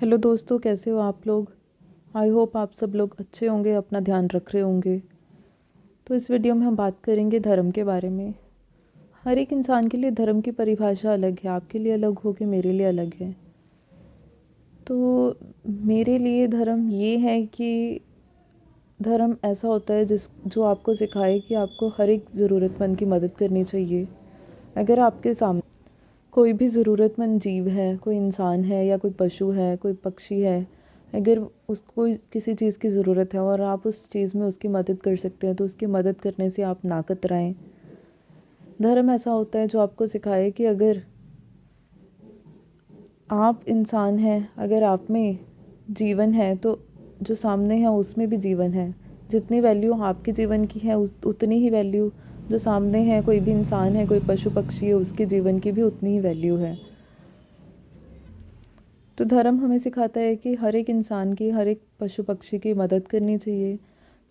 Hello दोस्तों, कैसे हो आप लोग। आई होप आप सब लोग अच्छे होंगे, अपना ध्यान रख रहे होंगे। तो इस वीडियो में हम बात करेंगे धर्म के बारे में। हर एक इंसान के लिए धर्म की परिभाषा अलग है, आपके लिए अलग होगी, मेरे लिए अलग है। तो मेरे लिए धर्म ये है कि धर्म ऐसा होता है जो आपको सिखाए कि आपको हर एक ज़रूरतमंद की मदद करनी चाहिए। अगर आपके सामने कोई भी ज़रूरतमंद जीव है, कोई इंसान है या कोई पशु है, कोई पक्षी है, अगर उसको किसी चीज़ की ज़रूरत है और आप उस चीज़ में उसकी मदद कर सकते हैं तो उसकी मदद करने से आप ना कतराएं। धर्म ऐसा होता है जो आपको सिखाए कि अगर आप इंसान हैं, अगर आप में जीवन है तो जो सामने है उसमें भी जीवन है। जितनी वैल्यू आपके जीवन की है उतनी ही वैल्यू जो सामने है, कोई भी इंसान है, कोई पशु पक्षी है, उसके जीवन की भी उतनी ही वैल्यू है। तो धर्म हमें सिखाता है कि हर एक इंसान की, हर एक पशु पक्षी की मदद करनी चाहिए।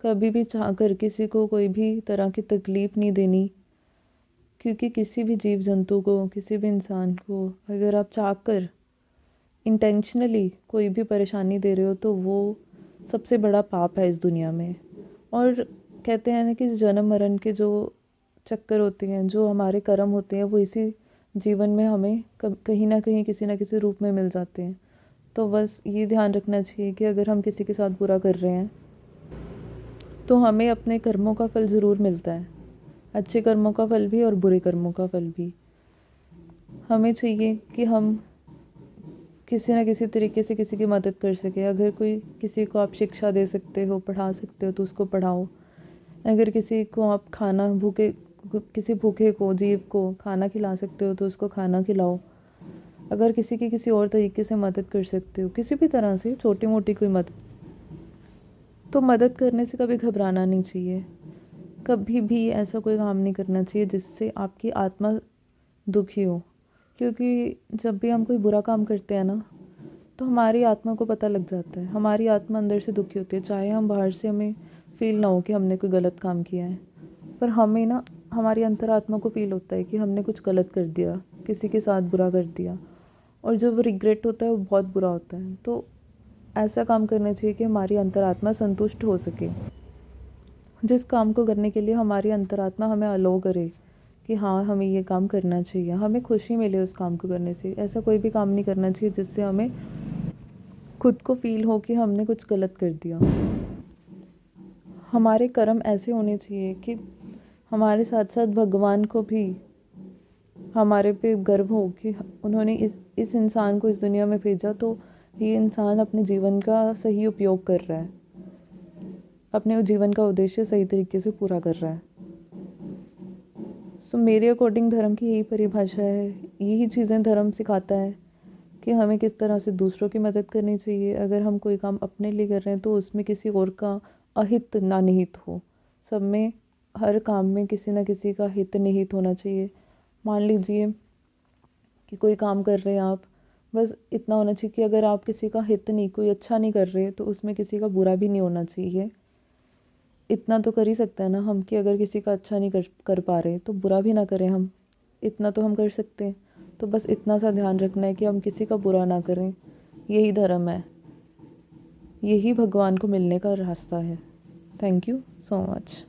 कभी भी चाहकर किसी को कोई भी तरह की तकलीफ़ नहीं देनी, क्योंकि किसी भी जीव जंतु को, किसी भी इंसान को अगर आप चाहकर इंटेंशनली कोई भी परेशानी दे रहे हो तो वो सबसे बड़ा पाप है इस दुनिया में। और कहते हैं ना कि जन्म मरण के जो चक्कर होते हैं, जो हमारे कर्म होते हैं, वो इसी जीवन में हमें कहीं ना कहीं किसी ना किसी रूप में मिल जाते हैं। तो बस ये ध्यान रखना चाहिए कि अगर हम किसी के साथ बुरा कर रहे हैं तो हमें अपने कर्मों का फल ज़रूर मिलता है, अच्छे कर्मों का फल भी और बुरे कर्मों का फल भी। हमें चाहिए कि हम किसी न किसी तरीके से किसी की मदद कर सके। अगर कोई किसी को आप शिक्षा दे सकते हो, पढ़ा सकते हो तो उसको पढ़ाओ। अगर किसी को आप किसी भूखे को, जीव को खाना खिला सकते हो तो उसको खाना खिलाओ। अगर किसी की किसी और तरीके से मदद कर सकते हो, किसी भी तरह से छोटी मोटी कोई मदद, तो मदद करने से कभी घबराना नहीं चाहिए। कभी भी ऐसा कोई काम नहीं करना चाहिए जिससे आपकी आत्मा दुखी हो। क्योंकि जब भी हम कोई बुरा काम करते हैं ना, तो हमारी आत्मा को पता लग जाता है, हमारी आत्मा अंदर से दुखी होती है। चाहे हम बाहर से हमें फील ना हो कि हमने कोई गलत काम किया है, पर हमें ना हमारी अंतरात्मा को फील होता है कि हमने कुछ गलत कर दिया, किसी के साथ बुरा कर दिया। और जो वो रिग्रेट होता है वो बहुत बुरा होता है। तो ऐसा काम करना चाहिए कि हमारी अंतरात्मा संतुष्ट हो सके। जिस काम को करने के लिए हमारी अंतरात्मा हमें अलो करे कि हाँ, हमें ये काम करना चाहिए, हमें खुशी मिले उस काम को करने से। ऐसा कोई भी काम नहीं करना चाहिए जिससे हमें खुद को फील हो कि हमने कुछ गलत कर दिया। हमारे कर्म ऐसे होने चाहिए कि हमारे साथ साथ भगवान को भी हमारे पे गर्व हो कि उन्होंने इस इंसान को इस दुनिया में भेजा, तो ये इंसान अपने जीवन का सही उपयोग कर रहा है, अपने जीवन का उद्देश्य सही तरीके से पूरा कर रहा है। सो मेरे अकॉर्डिंग धर्म की यही परिभाषा है, यही चीज़ें धर्म सिखाता है कि हमें किस तरह से दूसरों की मदद करनी चाहिए। अगर हम कोई काम अपने लिए कर रहे हैं तो उसमें किसी और का अहित ना निहित हो। सब में, हर काम में किसी न किसी का हित निहित होना चाहिए। मान लीजिए कि कोई काम कर रहे हैं आप, बस इतना होना चाहिए कि अगर आप किसी का हित नहीं, कोई अच्छा नहीं कर रहे तो उसमें किसी का बुरा भी नहीं होना चाहिए। इतना तो कर ही सकते हैं ना हम कि अगर किसी का अच्छा नहीं कर पा रहे तो बुरा भी ना करें हम। इतना तो हम कर सकते हैं। तो बस इतना सा ध्यान रखना है कि हम किसी का बुरा ना करें। यही धर्म है, यही भगवान को मिलने का रास्ता है। Thank you so much.